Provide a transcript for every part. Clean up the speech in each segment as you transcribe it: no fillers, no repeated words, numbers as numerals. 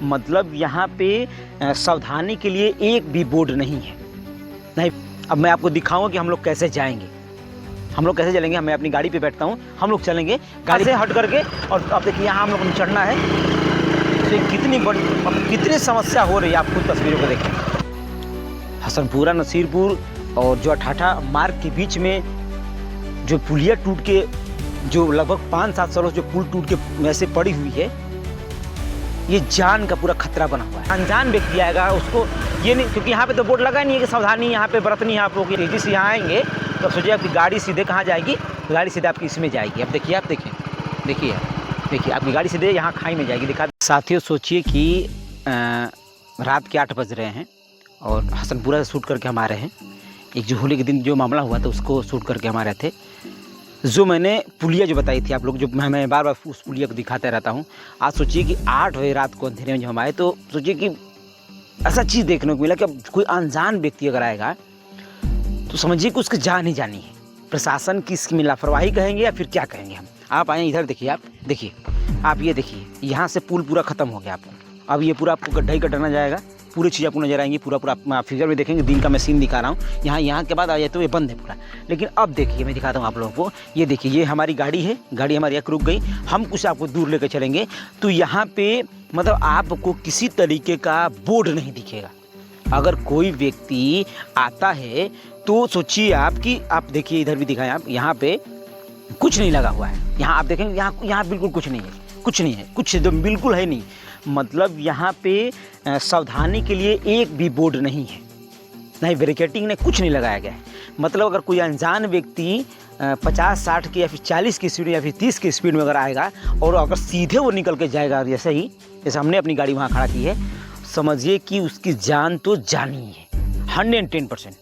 मतलब यहाँ पे सावधानी के लिए एक भी बोर्ड नहीं है। नहीं, अब मैं आपको दिखाऊंगा कि हम लोग कैसे जाएंगे। हम लोग कैसे चलेंगे, मैं अपनी गाड़ी पे बैठता हूँ, हम लोग चलेंगे गाड़ी से हट करके। और अब देखिए यहाँ हम लोग को चढ़ना है, तो कितनी बड़ी कितनी समस्या हो रही है, आप खुद तस्वीरों को देखें। हसनपुरा नसीरपुर और जो अठाठा मार्ग के बीच में जो पुलिया टूट के, जो लगभग 5-7 सालों से जो पुल टूट के वैसे पड़ी हुई है, ये जान का पूरा खतरा बना हुआ है। अनजान व्यक्ति आएगा उसको ये नहीं, क्योंकि यहाँ पे तो बोर्ड लगा नहीं है कि सावधानी यहाँ पे बरतनी है आप लोगों की। तेजी से यहाँ आएंगे तो सोचिए आपकी गाड़ी सीधे कहाँ जाएगी, तो गाड़ी सीधे आपकी इसमें जाएगी। अब देखिए, आप देखिए आपकी गाड़ी सीधे यहाँ खाई में जाएगी। दिखा साथियों, सोचिए कि रात के 8 बज रहे हैं और हसनपुरा से शूट करके हम आ रहे हैं। एक जो होली के दिन जो मामला हुआ था उसको शूट करके हम आ रहे थे। जो मैंने पुलिया जो बताई थी आप लोग, जो मैं बार बार उस पुलिया को दिखाता रहता हूँ। आज सोचिए कि 8 बजे रात को अंधेरे में जब हम आए तो सोचिए कि ऐसा चीज़ देखने को मिला कि अब कोई अनजान व्यक्ति अगर आएगा तो समझिए कि उसकी जान ही जानी है। प्रशासन की इसकी लापरवाही कहेंगे या फिर क्या कहेंगे हम। आप आए इधर देखिए, आप ये देखिए, यहाँ से पुल पूरा ख़त्म हो गया। आपको अब ये पूरा आपको गड्ढा ही कटना जाएगा, पूरी चीज़ आपको नजर आएंगी। पूरा आप फिगर में देखेंगे, दिन का मैं सीन दिखा रहा हूँ। यहाँ के बाद आ जाए तो ये बंद है पूरा। लेकिन अब देखिए, मैं दिखाता हूँ आप लोगों को। ये देखिए, ये हमारी गाड़ी है, गाड़ी हमारी एक रुक गई। हम कुछ आपको दूर लेकर चलेंगे तो यहाँ पे मतलब आपको किसी तरीके का बोर्ड नहीं दिखेगा। अगर कोई व्यक्ति आता है तो सोचिए आप कि आप देखिए, इधर भी दिखाएं आप, यहाँ पे कुछ नहीं लगा हुआ है। यहाँ आप देखेंगे, यहाँ बिल्कुल कुछ नहीं है, कुछ एकदम बिल्कुल है नहीं। मतलब यहाँ पे सावधानी के लिए एक भी बोर्ड नहीं है, नहीं बैरिकेडिंग ने कुछ नहीं लगाया गया है। मतलब अगर कोई अनजान व्यक्ति 50-60 की या फिर 40 की स्पीड या फिर 30 की स्पीड में अगर आएगा और अगर सीधे वो निकल के जाएगा, जैसे हमने अपनी गाड़ी वहाँ खड़ा की है, समझिए कि उसकी जान तो जानी है 110%।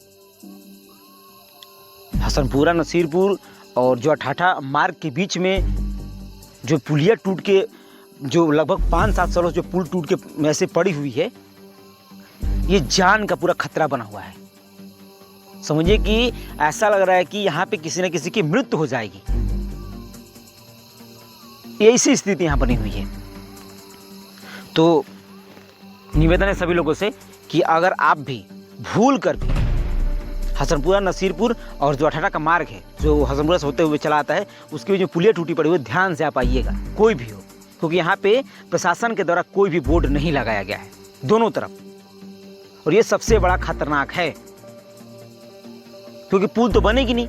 हसनपुरा नसीरपुर और जो अठाठा मार्ग के बीच में जो पुलिया टूट के, जो लगभग 5-7 सालों से जो पुल टूट के वैसे पड़ी हुई है, ये जान का पूरा खतरा बना हुआ है। समझिए कि ऐसा लग रहा है कि यहाँ पे किसी न किसी की मृत्यु हो जाएगी। ऐसी स्थिति यहाँ बनी हुई है। तो निवेदन है सभी लोगों से कि अगर आप भी भूल कर भी हसनपुरा नसीरपुर और जो अठाठा का मार्ग है, जो हसनपुरा से होते हुए चला आता है, उसकी जो पुलिया टूटी पड़ी हुई, ध्यान से आप आइएगा, कोई भी हो, क्योंकि यहाँ पे प्रशासन के द्वारा कोई भी बोर्ड नहीं लगाया गया है दोनों तरफ। और ये सबसे बड़ा खतरनाक है, क्योंकि पुल तो बनेगी नहीं,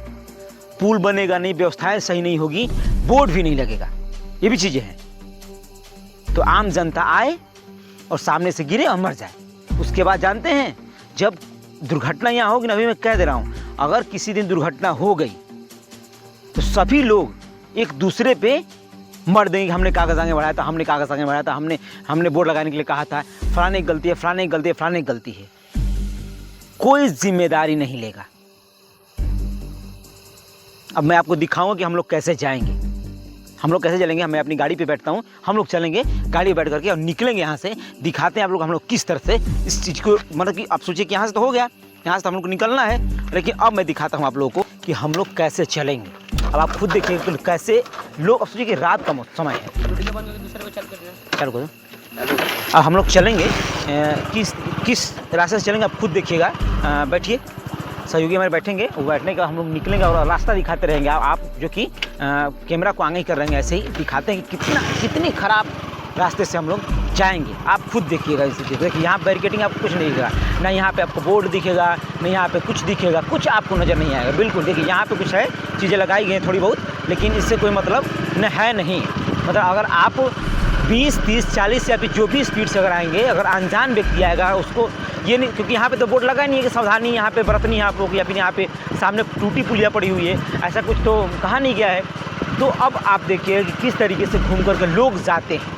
पुल बनेगा नहीं, व्यवस्थाएं सही नहीं होगी, बोर्ड भी नहीं लगेगा, ये भी चीजें हैं। तो आम जनता आए और सामने से गिरे और मर जाए। उसके बाद जानते हैं, जब दुर्घटना यहाँ होगी ना, अभी मैं कह दे रहा हूँ, अगर किसी दिन दुर्घटना हो गई तो सभी लोग एक दूसरे पे मर देंगे। हमने कागज आगे बढ़ाया था, हमने बोर्ड लगाने के लिए कहा था, फलाने की गलती है, फलाने की गलती है। कोई जिम्मेदारी नहीं लेगा। अब मैं आपको दिखाऊंगा कि हम लोग कैसे जाएंगे, हम लोग कैसे चलेंगे। मैं अपनी गाड़ी पे बैठता हूँ, हम लोग चलेंगे गाड़ी पे बैठ करके और निकलेंगे यहाँ से। दिखाते हैं आप लोग हम लोग किस तरह से इस चीज़ को, मतलब कि आप सोचिए कि यहाँ से तो हो गया, यहाँ से तो हम लोग को निकलना है, लेकिन अब मैं दिखाता हूँ आप लोगों को कि हम लोग कैसे चलेंगे। अब आप खुद देखिए तो कैसे लोग, अब सोचिए कि रात का समय है। चलो अब हम लोग चलेंगे, किस रास्ते से चलेंगे आप खुद देखिएगा। बैठिए, सहयोगी हमारे बैठेंगे, वो बैठने का हम लोग निकलेंगे और रास्ता दिखाते रहेंगे। आप जो कि कैमरा को आगे ही कर रहेंगे, ऐसे ही दिखाते हैं कि कितनी खराब रास्ते से हम लोग जाएंगे। आप खुद देखिएगा इस चीज़। देखिए यहाँ बैरिकेडिंग आपको कुछ नहीं दिखेगा, ना यहाँ पे आपको बोर्ड दिखेगा, ना यहाँ पे कुछ दिखेगा, कुछ आपको नज़र नहीं आएगा। बिल्कुल देखिए, यहाँ पे कुछ है, चीज़ें लगाई गई हैं थोड़ी बहुत, लेकिन इससे कोई मतलब है नहीं। मतलब अगर आप 20, 30, 40 या फिर जो भी स्पीड से अगर आएंगे, अगर अनजान व्यक्ति आएगा उसको ये नहीं, क्योंकि यहाँ पे तो बोर्ड लगा नहीं है कि सावधानी यहाँ पे बरतनी है आप लोग, या फिर यहाँ पे सामने टूटी पुलिया पड़ी हुई है, ऐसा कुछ तो कहा नहीं गया है। तो अब आप देखिए कि किस तरीके से घूम करके लोग जाते हैं।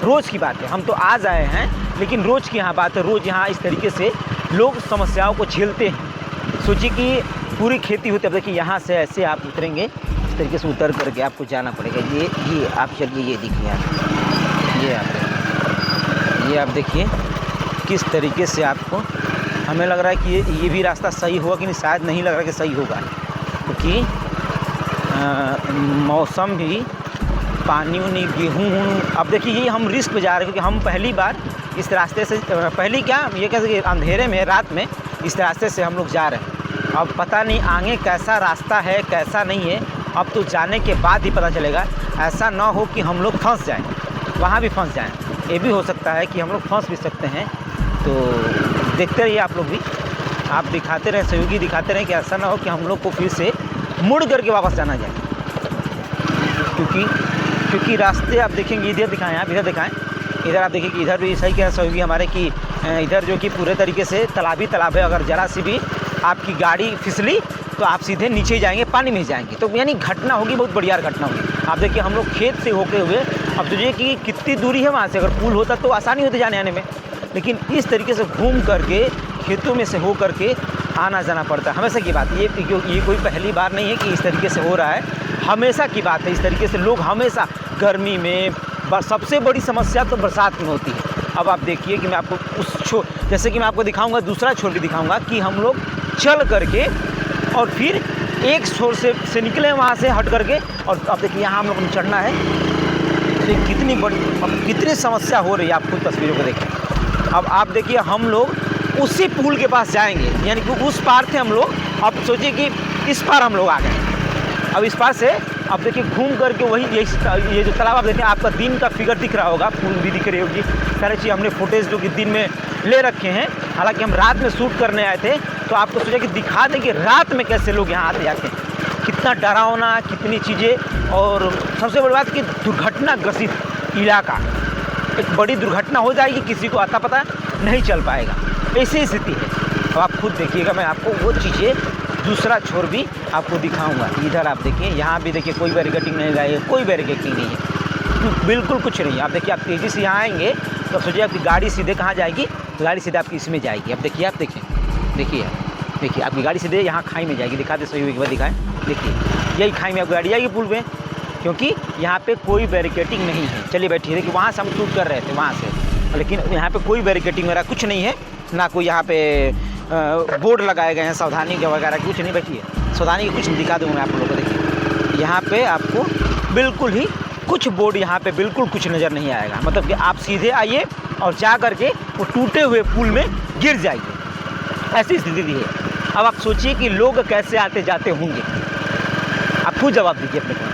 रोज़ की बात है, हम तो आज आए हैं, लेकिन रोज़ की यहाँ बात है। रोज़ यहाँ इस तरीके से लोग समस्याओं को झेलते हैं। सोचिए कि पूरी खेती होती है। अब देखिए यहाँ से ऐसे आप उतरेंगे, इस तरीके से उतर करके आपको जाना पड़ेगा। ये आप चलिए, ये दिखिए आप, ये आप देखिए किस तरीके से आपको, हमें लग रहा है कि ये भी रास्ता सही होगा कि नहीं, शायद नहीं लग रहा कि सही होगा, क्योंकि मौसम भी पानी उनी गेहूँ। अब देखिए ये हम रिस्क पे जा रहे हैं क्योंकि हम पहली बार इस रास्ते से पहली क्या ये कह सकते अंधेरे में रात में इस रास्ते से हम लोग जा रहे हैं। अब पता नहीं आगे कैसा रास्ता है कैसा नहीं है, अब तो जाने के बाद ही पता चलेगा। ऐसा ना हो कि हम लोग फंस जाएं, वहाँ भी फंस जाएं, ये भी हो सकता है कि हम लोग फंस भी सकते हैं। तो देखते रहिए आप लोग भी, आप दिखाते रहें, सहयोगी दिखाते रहें कि ऐसा ना हो कि हम लोग को फिर से मुड़ करके वापस जाना जाए। क्योंकि रास्ते आप देखेंगे, इधर दिखाएं, आप इधर दिखाएं, इधर आप देखिए कि इधर भी सही कह सहयोगी हमारे कि इधर जो कि पूरे तरीके से तालाब है। अगर ज़रा सी भी आपकी गाड़ी फिसली तो आप सीधे नीचे जाएंगे, पानी में जाएंगे, तो यानी घटना होगी, बहुत बढ़िया घटना होगी। आप देखिए हम लोग खेत से होके हुए, अब सोचिए कि कितनी दूरी है वहाँ से, अगर पुल होता तो आसानी होती जाने आने में, लेकिन इस तरीके से घूम करके खेतों में से हो करके आना जाना पड़ता है। हमेशा की बात ये कोई पहली बार नहीं है कि इस तरीके से हो रहा है, हमेशा की बात है। इस तरीके से लोग हमेशा गर्मी में, सबसे बड़ी समस्या तो बरसात में होती है। अब आप देखिए कि मैं आपको जैसे कि मैं आपको दिखाऊंगा, दूसरा छोर भी दिखाऊंगा कि हम लोग चल करके और फिर एक छोर से निकले वहाँ से हट करके, और अब देखिए यहाँ हम लोग को चढ़ना है। तो कितनी बड़ी, कितनी समस्या हो रही है, आप खुद तस्वीरों को देखें। अब आप देखिए हम लोग उसी पुल के पास जाएंगे, यानी कि उस पार थे हम लोग, अब सोचिए कि इस पार हम लोग आ गए। अब इस पार से अब देखिए घूम करके वही ये जो तालाब आप देखिए, आपका दिन का फिगर दिख रहा होगा, पुल भी दिख रही होगी, सारी चीज़ हमने फुटेज जो कि दिन में ले रखे हैं। हालांकि हम रात में शूट करने आए थे, तो आपको सोचा कि दिखा दें कि रात में कैसे लोग यहाँ आते जाते हैं, कितना डरावना, कितनी चीज़ें। और सबसे बड़ी बात कि दुर्घटना ग्रसित इलाका, एक बड़ी दुर्घटना हो जाएगी, किसी को आता पता नहीं चल पाएगा, ऐसी स्थिति है। अब आप खुद देखिएगा, मैं आपको वो चीज़ें दूसरा छोर भी आपको दिखाऊंगा। इधर आप देखिए, यहाँ भी देखिए कोई बैरिकेडिंग नहीं है, कोई बैरिकेडिंग नहीं है, बिल्कुल कुछ नहीं है। आप देखिए, आप तेज़ी से यहाँ आएंगे तो सोचिए आपकी गाड़ी सीधे कहाँ जाएगी, गाड़ी सीधे आपकी इसमें जाएगी। अब देखिए, आप देखिए आपकी गाड़ी सीधे यहाँ खाई में जाएगी। दिखाते सही एक बार दिखाएं, देखिए यही खाई में आपकी गाड़ी जाएगी पुल में, क्योंकि यहाँ पे कोई बैरिकेडिंग नहीं है। चलिए बैठिए, देखिए वहाँ से हम शूट कर रहे थे वहाँ से, लेकिन यहाँ पे कोई बैरिकेडिंग वगैरह कुछ नहीं है, ना कोई यहाँ पे बोर्ड लगाए गए हैं सावधानी के वगैरह, कुछ नहीं। बैठिए, सावधानी कुछ नहीं, दिखा दूँगा मैं आप लोगों को। देखिए यहाँ पे आपको बिल्कुल ही कुछ बोर्ड यहाँ पे बिल्कुल कुछ नज़र नहीं आएगा, मतलब कि आप सीधे आइए और जा करके वो टूटे हुए पुल में गिर जाइए, ऐसी स्थिति है। अब आप सोचिए कि लोग कैसे आते जाते होंगे, आप खुद जवाब दीजिए अपने को।